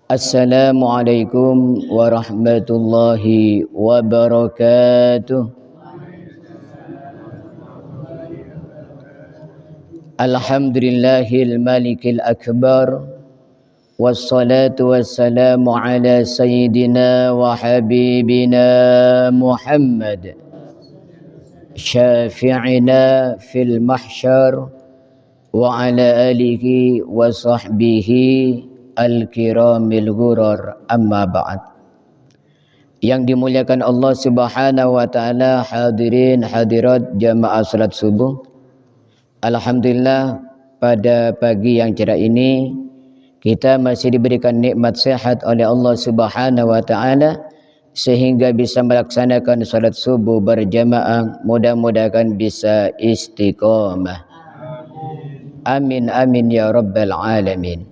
Assalamualaikum warahmatullahi wabarakatuh. Alhamdulillahil malikil akbar. Wassalatu wassalamu ala sayyidina wa habibina Muhammad, syafi'ina fil mahsyar, wa ala alihi wa sahbihi al-kiramil ghurar, amma ba'd. Yang dimuliakan Allah Subhanahu wa taala, hadirin hadirat jamaah salat subuh. Alhamdulillah, pada pagi yang cerah ini kita masih diberikan nikmat sehat oleh Allah Subhanahu wa taala sehingga bisa melaksanakan salat subuh berjamaah. Mudah-mudahan bisa istiqamah. Amin amin ya rabbal alamin.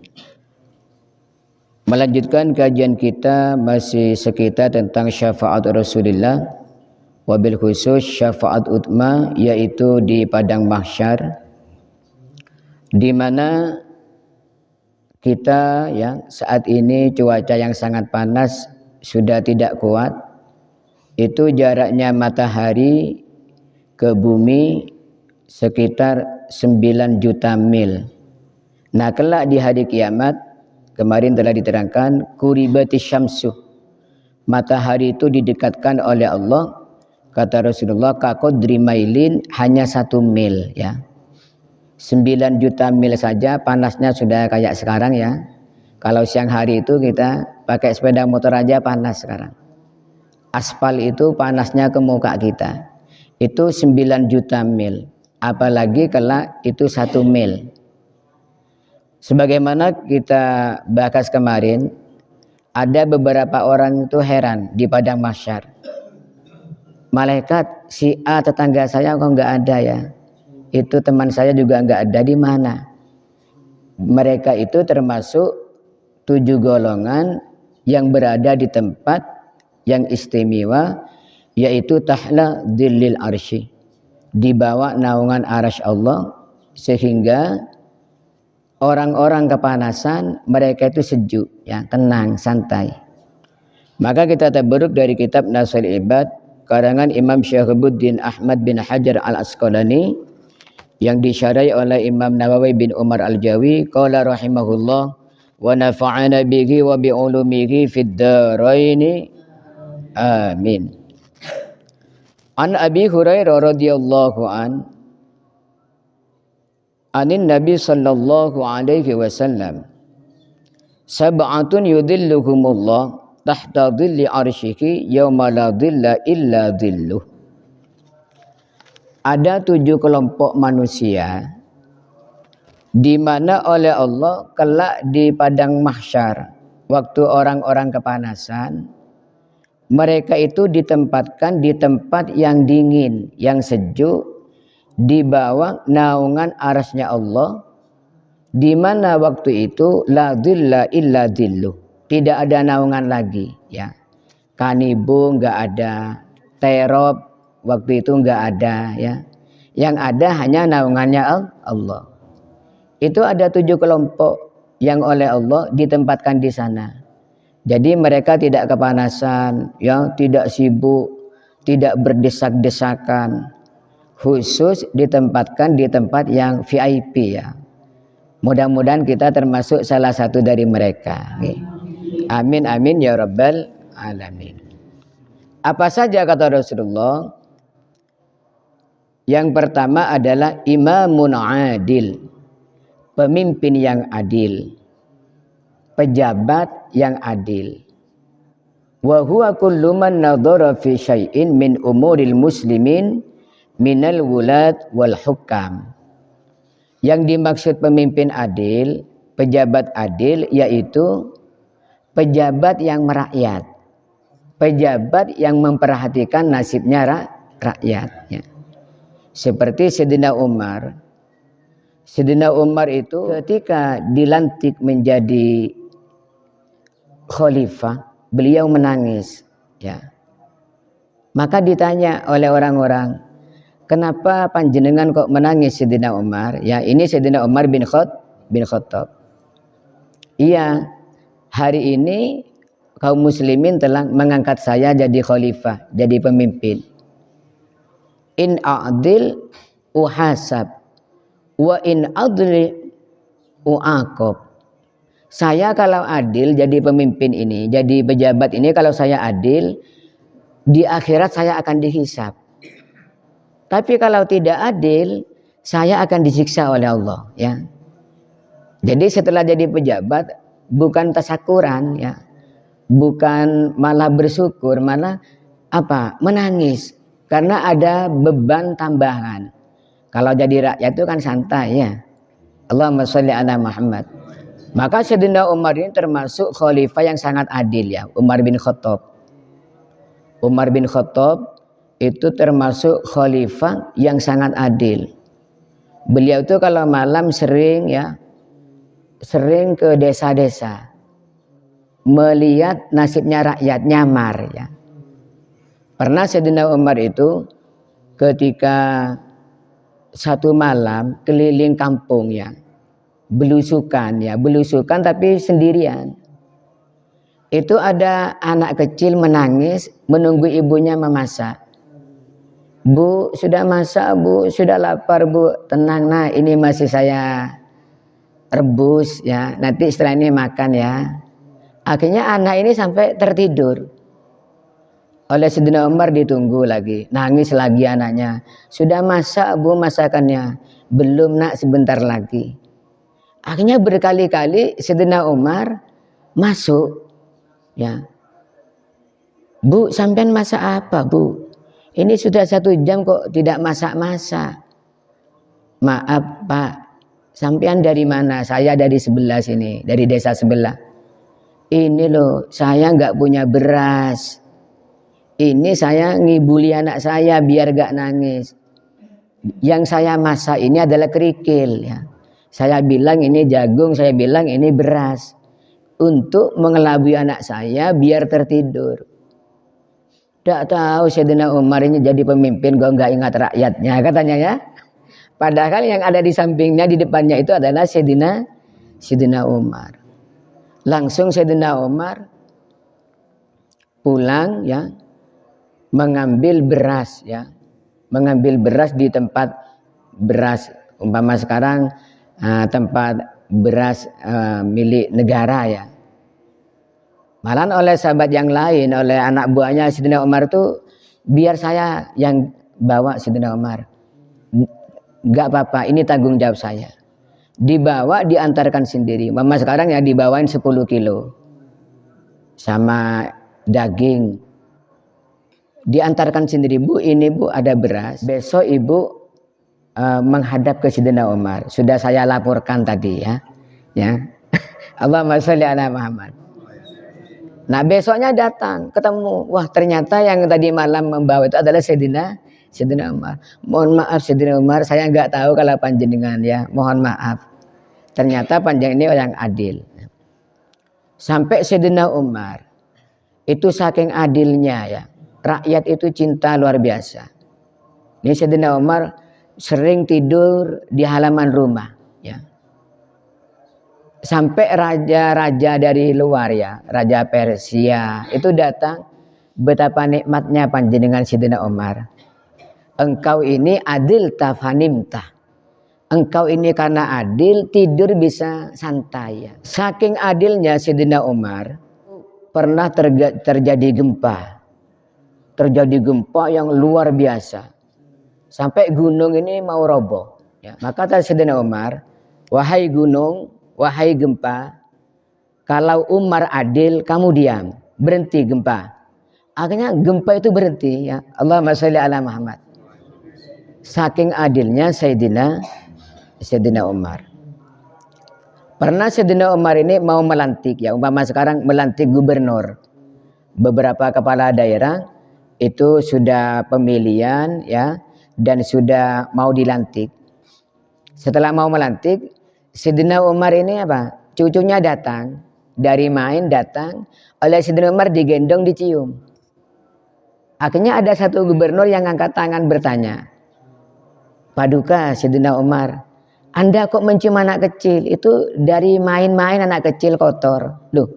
Melanjutkan kajian kita masih sekitar tentang syafaat Rasulullah, wabil khusus syafaat utma, yaitu di padang mahsyar, di mana kita saat ini cuaca yang sangat panas sudah tidak kuat. Itu jaraknya matahari ke bumi sekitar 9 juta mil. Nah, kelak di hari kiamat, kemarin telah diterangkan, kuribati syamsu, matahari itu didekatkan oleh Allah, kata Rasulullah, kakodri mailin, hanya 1 mil ya. 9 juta mil saja panasnya sudah kayak sekarang ya. Kalau siang hari itu kita pakai sepeda motor aja panas sekarang. Aspal itu panasnya ke muka kita. Itu 9 juta mil. Apalagi kelak itu 1 mil. Sebagaimana kita bahas kemarin, ada beberapa orang itu heran di padang mahsyar. Malaikat, si A tetangga saya kok nggak ada ya? Itu teman saya juga nggak ada, di mana? Mereka itu termasuk 7 golongan yang berada di tempat yang istimewa, yaitu tahla dhillil arsy, di bawah naungan arasy Allah, sehingga orang-orang kepanasan mereka itu sejuk ya, tenang, santai. Maka kita tabarruk dari kitab Nasul Ibad karangan Imam Syahabuddin Ahmad bin Hajar Al-Asqalani yang disyarahi oleh Imam Nawawi bin Umar Al-Jawi, qala rahimahullah wa nafa'ana bihi wa bi ulumihi fid dharaini amin. An Abi Hurairah radhiyallahu anin Nabi sallallahu alaihi wasallam, sab'atun yudhilluhumullah tahta dhilli arsyihi yauma la dhilla illa dhilluh. Ada 7 kelompok manusia di mana oleh Allah kelak di padang mahsyar, waktu orang-orang kepanasan, mereka itu ditempatkan di tempat yang dingin, yang sejuk, di bawah naungan arasnya Allah, di mana waktu itu la dhilla illa dhilluh, tidak ada naungan lagi ya. Kanibu nggak ada, terob waktu itu nggak ada ya. Yang ada hanya naungannya Allah. Itu ada 7 kelompok yang oleh Allah ditempatkan di sana. Jadi mereka tidak kepanasan ya, tidak sibuk, tidak berdesak-desakan. Khusus ditempatkan di tempat yang VIP ya. Mudah-mudahan kita termasuk salah satu dari mereka. Amin amin ya rabbal alamin. Apa saja kata Rasulullah? Yang pertama adalah imamun adil, pemimpin yang adil, pejabat yang adil. Wa huwa kullu man nadhara fi syai'in min umuril muslimin minal wulad wal hukam. Yang dimaksud pemimpin adil, pejabat adil, yaitu pejabat yang merakyat, pejabat yang memperhatikan nasibnya rakyat ya. Seperti Sayyidina Umar. Sayyidina Umar itu ketika dilantik menjadi khalifah, beliau menangis ya. Maka ditanya oleh orang-orang, kenapa panjenengan kok menangis Sayyidina Umar? Ya, ini Sayyidina Umar bin Khattab. Iya, hari ini kaum muslimin telah mengangkat saya jadi khalifah, jadi pemimpin. In a'dil uhasab wa in adli u'aqab. Saya kalau adil jadi pemimpin ini, jadi pejabat ini, kalau saya adil, di akhirat saya akan dihisab. Tapi kalau tidak adil, saya akan disiksa oleh Allah, ya. Jadi setelah jadi pejabat bukan tasakuran, ya. Bukan malah bersyukur, malah apa? Menangis karena ada beban tambahan. Kalau jadi rakyat itu kan santai, ya. Allahumma sholli ala Muhammad. Maka Sayyidina Umar ini termasuk khalifah yang sangat adil, ya. Umar bin Khattab. Umar bin Khattab itu termasuk khalifah yang sangat adil. Beliau itu kalau malam sering ke desa-desa melihat nasibnya rakyat nyamar, ya. Pernah Sayyidina Umar itu ketika satu malam keliling kampung, ya, belusukan tapi sendirian. Itu ada anak kecil menangis menunggu ibunya memasak. Bu, sudah masak bu, sudah lapar bu, tenang nah, ini masih saya rebus, ya, nanti setelah ini makan, ya. Akhirnya anak ini sampai tertidur. Oleh Sayyidina Umar ditunggu lagi, nangis lagi anaknya. Sudah masak bu masakannya? Belum nak, sebentar lagi. Akhirnya berkali-kali Sayyidina Umar masuk, ya. Bu, sampean masak apa bu? Ini sudah 1 jam kok tidak masak-masak. Maaf pak, sampean dari mana? Saya dari sebelah sini, dari desa sebelah. Ini loh, saya nggak punya beras. Ini saya ngibuli anak saya biar gak nangis. Yang saya masak ini adalah kerikil, ya. Saya bilang ini jagung, saya bilang ini beras. Untuk mengelabui anak saya biar tertidur. Tidak tahu Sayyidina Umar ini jadi pemimpin kok nggak ingat rakyatnya, katanya, ya. Padahal yang ada di sampingnya, di depannya itu adalah Sayyidina Umar. Langsung Sayyidina Umar pulang, ya, mengambil beras, ya. Mengambil beras di tempat beras umpama sekarang tempat beras milik negara, ya. Malahan oleh sahabat yang lain, oleh anak buahnya Sayyidina Umar itu, biar saya yang bawa Sayyidina Umar. Enggak apa-apa, ini tanggung jawab saya. Dibawa, diantarkan sendiri. Mama sekarang ya dibawain 10 kilo. Sama daging. Diantarkan sendiri, bu, ini bu ada beras. Besok ibu menghadap ke Sayyidina Umar. Sudah saya laporkan tadi, ya. Ya. Allahumma sholli ala Muhammad. Nah besoknya datang, ketemu. Wah ternyata yang tadi malam membawa itu adalah Sayyidina Umar. Mohon maaf Sayyidina Umar, saya nggak tahu kalau panjenengan, ya. Mohon maaf. Ternyata panjenengan ini orang adil. Sampai Sayyidina Umar itu saking adilnya, ya. Rakyat itu cinta luar biasa. Ini Sayyidina Umar sering tidur di halaman rumah, ya. Sampai raja-raja dari luar, ya, raja Persia itu datang, betapa nikmatnya panjenengan Sayyidina Umar. Engkau ini adil tafanimta. Engkau ini karena adil tidur bisa santai, ya. Saking adilnya Sayyidina Umar, pernah terjadi gempa. Terjadi gempa yang luar biasa. Sampai gunung ini mau roboh, ya. Maka kata Sayyidina Umar, wahai gunung, wahai gempa, kalau Umar adil, kamu diam, berhenti gempa. Akhirnya gempa itu berhenti, ya. Allahumma sholli ala Muhammad. Saking adilnya Sayyidina Umar. Pernah Sayyidina Umar ini mau melantik, ya, umpama sekarang melantik gubernur. Beberapa kepala daerah itu sudah pemilihan, ya, dan sudah mau dilantik. Setelah mau melantik, Sayyidina Umar ini apa? Cucunya datang, dari main datang, oleh Sayyidina Umar digendong, dicium. Akhirnya ada satu gubernur yang angkat tangan bertanya, Paduka Sayyidina Umar, Anda kok mencium anak kecil? Itu dari main-main anak kecil kotor. Loh,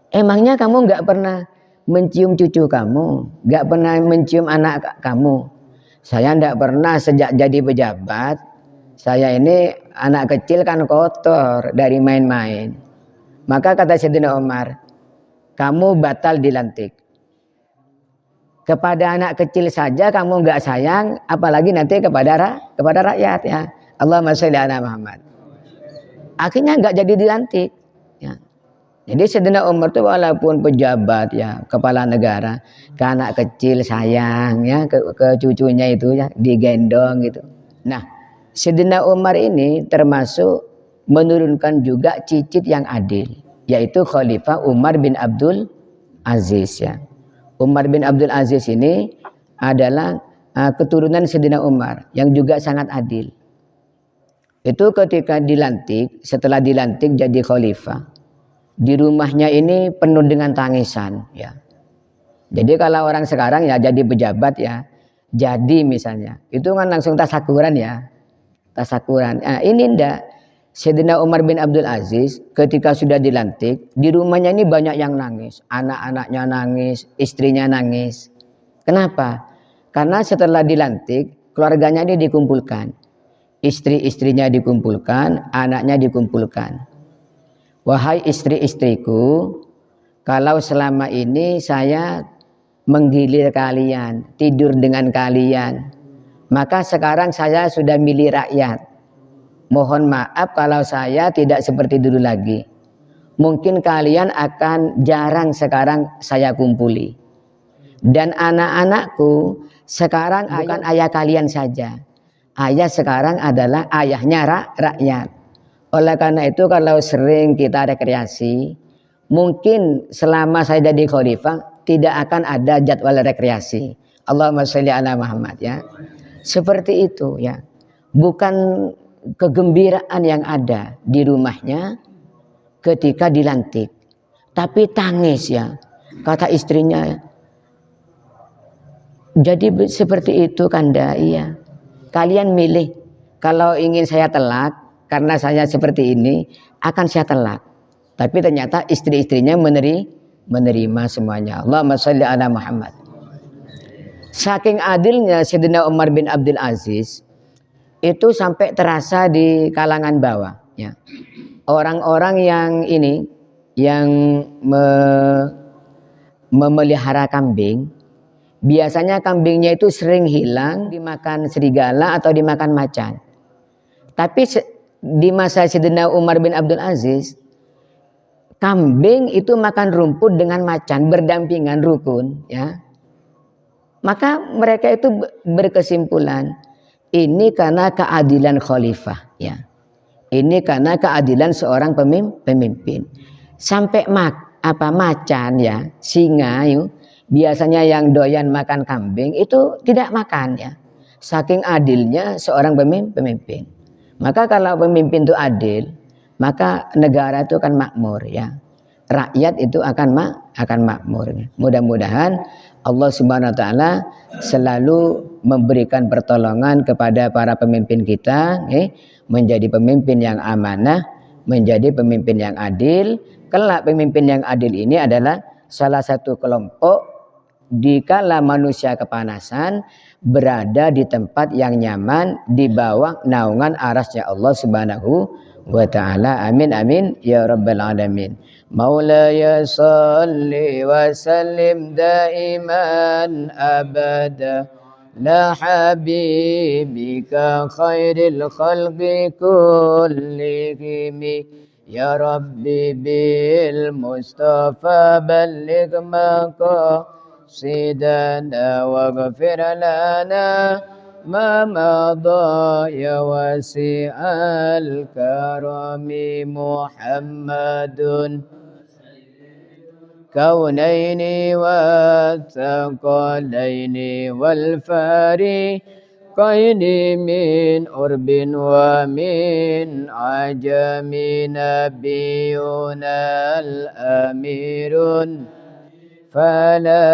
Emangnya kamu nggak pernah mencium cucu kamu, nggak pernah mencium anak kamu? Saya nggak pernah sejak jadi pejabat. Saya ini anak kecil kan kotor dari main-main. Maka kata Sayyidina Umar, kamu batal dilantik. Kepada anak kecil saja kamu nggak sayang, apalagi nanti kepada rakyat ya. Allahumma sholli ala Muhammad. Akhirnya nggak jadi dilantik. Ya. Jadi Sayyidina Umar itu walaupun pejabat ya, kepala negara, ke anak kecil sayang ya, ke cucunya itu ya, digendong gitu. Nah, Sayyidina Umar ini termasuk menurunkan juga cicit yang adil, yaitu Khalifah Umar bin Abdul Aziz ya. Umar bin Abdul Aziz ini adalah keturunan Sayyidina Umar yang juga sangat adil. Itu ketika dilantik, setelah dilantik jadi khalifah, di rumahnya ini penuh dengan tangisan ya. Jadi kalau orang sekarang ya jadi pejabat ya, jadi misalnya itu kan langsung tasakuran ya, tasakuran. Nah, ini ndak, Sayyidina Umar bin Abdul Aziz ketika sudah dilantik, di rumahnya ini banyak yang nangis, anak-anaknya nangis, istrinya nangis. Kenapa? Karena setelah dilantik keluarganya ini dikumpulkan, istri-istrinya dikumpulkan, anaknya dikumpulkan. Wahai istri-istriku, kalau selama ini saya menggilir kalian, tidur dengan kalian, maka sekarang saya sudah milih rakyat. Mohon maaf kalau saya tidak seperti dulu lagi. Mungkin kalian akan jarang sekarang saya kumpuli. Dan anak-anakku sekarang bukan ayah kalian saja. Ayah sekarang adalah ayahnya rakyat. Oleh karena itu kalau sering kita rekreasi, mungkin selama saya jadi khalifah tidak akan ada jadwal rekreasi. Allahumma sholli ala Muhammad ya. Seperti itu ya. Bukan kegembiraan yang ada di rumahnya ketika dilantik, tapi tangis ya. Kata istrinya, jadi seperti itu Kanda, iya. Kalian milih, kalau ingin saya telak karena saya seperti ini, akan saya telak. Tapi ternyata istri-istrinya menerima semuanya. Allahumma sholli ala Muhammad. Saking adilnya Sayyidina Umar bin Abdul Aziz, itu sampai terasa di kalangan bawah. Ya. Orang-orang yang ini, yang memelihara kambing, biasanya kambingnya itu sering hilang, dimakan serigala atau dimakan macan. Tapi di masa Sayyidina Umar bin Abdul Aziz, kambing itu makan rumput dengan macan berdampingan rukun ya. Maka mereka itu berkesimpulan, ini karena keadilan khalifah ya. Ini karena keadilan seorang pemimpin. Sampai macan ya, singa yuk, biasanya yang doyan makan kambing itu tidak makan ya. Saking adilnya seorang pemimpin. Maka kalau pemimpin itu adil, maka negara itu akan makmur ya. Rakyat itu akan makmur. Mudah-mudahan Allah Subhanahu wa taala selalu memberikan pertolongan kepada para pemimpin kita, menjadi pemimpin yang amanah, menjadi pemimpin yang adil. Kelak pemimpin yang adil ini adalah salah satu kelompok dikala manusia kepanasan berada di tempat yang nyaman di bawah naungan arasnya Allah Subhanahu wa taala. Amin amin ya rabbal alamin. Maulaya salli wa sallim daiman abada la habibika khairil khalqi kullihim ya rabbi bil mustafa balligh maqasidana waghfir lana ma madha ya wasi'al karami Muhammadun kaunaini wa thaqalaini wal fariqaini min urbin wa min ajami nabiyuna al-amirun fala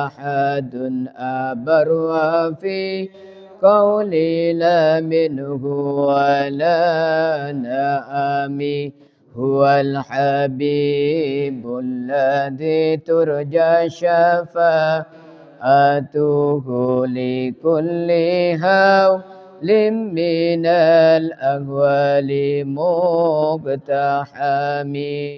ahadun abarwa fi qawli la minhu wa la na'ami huwal habibul ladzi turja syafa'atuhu li kulli hawlim minal ahwali muqtahami.